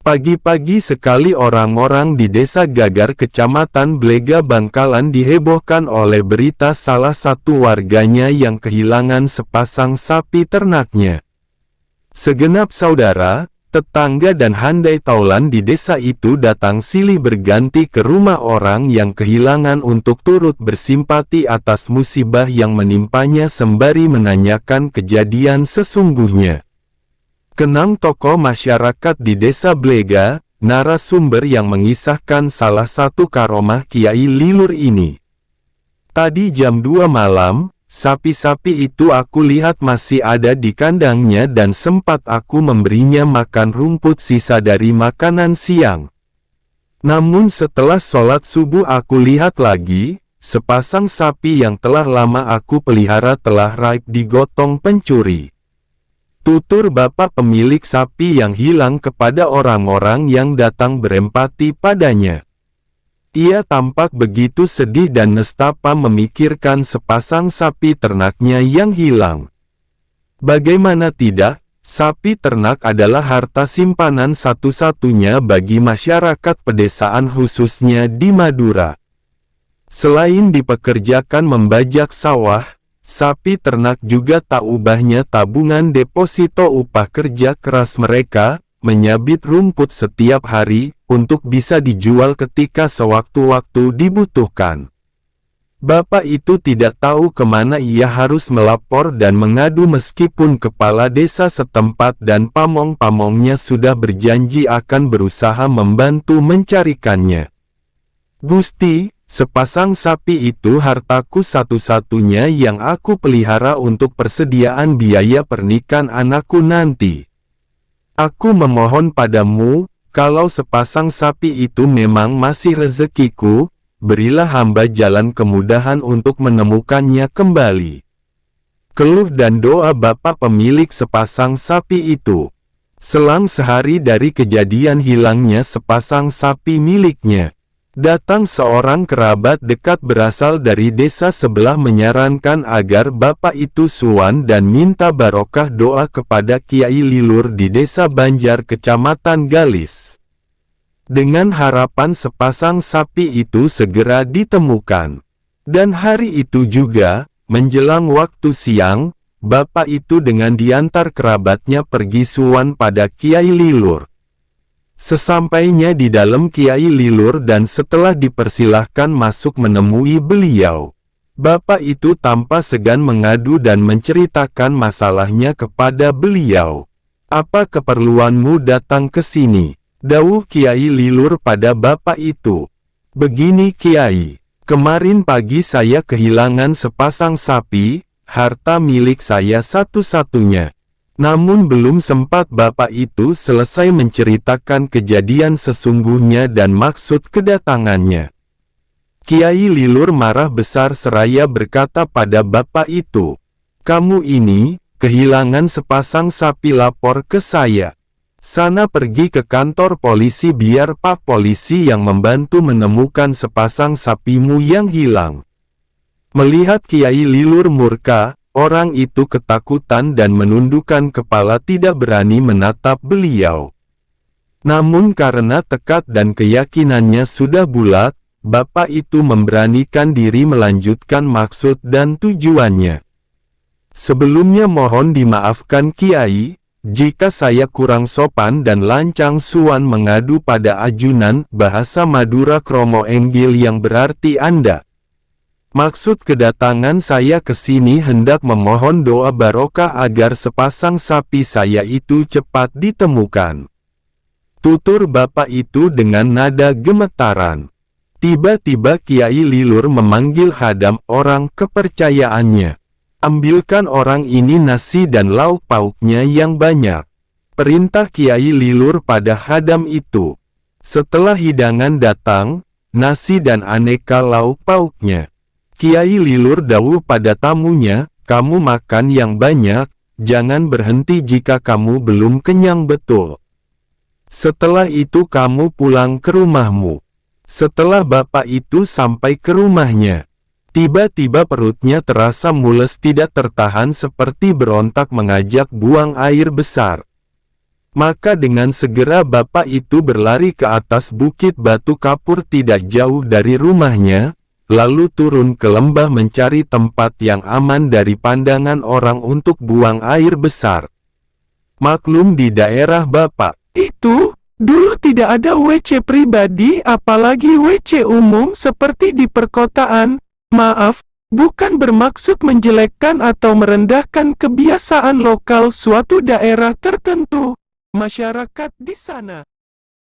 Pagi-pagi sekali orang-orang di Desa Gagar Kecamatan Blega Bangkalan dihebohkan oleh berita salah satu warganya yang kehilangan sepasang sapi ternaknya. Segenap saudara, tetangga dan handai taulan di desa itu datang silih berganti ke rumah orang yang kehilangan untuk turut bersimpati atas musibah yang menimpanya sembari menanyakan kejadian sesungguhnya. Kenang tokoh masyarakat di Desa Blega, narasumber yang mengisahkan salah satu karomah Kiai Lilur ini. Tadi jam 2 malam, sapi-sapi itu aku lihat masih ada di kandangnya dan sempat aku memberinya makan rumput sisa dari makanan siang. Namun setelah sholat subuh aku lihat lagi, sepasang sapi yang telah lama aku pelihara telah raib digotong pencuri. Tutur bapak pemilik sapi yang hilang kepada orang-orang yang datang berempati padanya. Ia tampak begitu sedih dan nestapa memikirkan sepasang sapi ternaknya yang hilang. Bagaimana tidak, sapi ternak adalah harta simpanan satu-satunya bagi masyarakat pedesaan khususnya di Madura. Selain dipekerjakan membajak sawah, sapi ternak juga tak ubahnya tabungan deposito upah kerja keras mereka, menyabit rumput setiap hari, untuk bisa dijual ketika sewaktu-waktu dibutuhkan. Bapak itu tidak tahu kemana ia harus melapor dan mengadu meskipun kepala desa setempat dan pamong-pamongnya sudah berjanji akan berusaha membantu mencarikannya. Gusti, sepasang sapi itu hartaku satu-satunya yang aku pelihara untuk persediaan biaya pernikahan anakku nanti. Aku memohon padamu, kalau sepasang sapi itu memang masih rezekiku, berilah hamba jalan kemudahan untuk menemukannya kembali. Keluh dan doa bapak pemilik sepasang sapi itu. Selang sehari dari kejadian hilangnya sepasang sapi miliknya, datang seorang kerabat dekat berasal dari desa sebelah menyarankan agar bapak itu sowan dan minta barokah doa kepada Kiai Lilur di Desa Banjar Kecamatan Galis. Dengan harapan sepasang sapi itu segera ditemukan. Dan hari itu juga, menjelang waktu siang, bapak itu dengan diantar kerabatnya pergi sowan pada Kiai Lilur. Sesampainya di dalam Kiai Lilur dan setelah dipersilahkan masuk menemui beliau, bapak itu tanpa segan mengadu dan menceritakan masalahnya kepada beliau. Apa keperluanmu datang ke sini? Dawuh Kiai Lilur pada bapak itu. Begini Kiai, kemarin pagi saya kehilangan sepasang sapi, harta milik saya satu-satunya. Namun belum sempat bapak itu selesai menceritakan kejadian sesungguhnya dan maksud kedatangannya. Kiai Lilur marah besar seraya berkata pada bapak itu, "Kamu ini, kehilangan sepasang sapi lapor ke saya. Sana pergi ke kantor polisi biar Pak Polisi yang membantu menemukan sepasang sapimu yang hilang." Melihat Kiai Lilur murka, orang itu ketakutan dan menundukkan kepala tidak berani menatap beliau. Namun karena tekad dan keyakinannya sudah bulat, bapak itu memberanikan diri melanjutkan maksud dan tujuannya. Sebelumnya mohon dimaafkan Kiai, jika saya kurang sopan dan lancang sowan mengadu pada ajunan bahasa Madura Kromo Enggil yang berarti Anda. Maksud kedatangan saya ke sini hendak memohon doa barokah agar sepasang sapi saya itu cepat ditemukan. Tutur bapak itu dengan nada gemetaran. Tiba-tiba Kiai Lilur memanggil hadam orang kepercayaannya. Ambilkan orang ini nasi dan lauk pauknya yang banyak. Perintah Kiai Lilur pada hadam itu. Setelah hidangan datang, nasi dan aneka lauk pauknya. Kiai Lilur dawuh pada tamunya, "Kamu makan yang banyak, jangan berhenti jika kamu belum kenyang betul. Setelah itu kamu pulang ke rumahmu." Setelah bapak itu sampai ke rumahnya, tiba-tiba perutnya terasa mules tidak tertahan seperti berontak mengajak buang air besar. Maka dengan segera bapak itu berlari ke atas bukit batu kapur tidak jauh dari rumahnya, lalu turun ke lembah mencari tempat yang aman dari pandangan orang untuk buang air besar. Maklum di daerah bapak Itu, dulu tidak ada WC pribadi apalagi WC umum seperti di perkotaan. Maaf, bukan bermaksud menjelekkan atau merendahkan kebiasaan lokal suatu daerah tertentu. Masyarakat di sana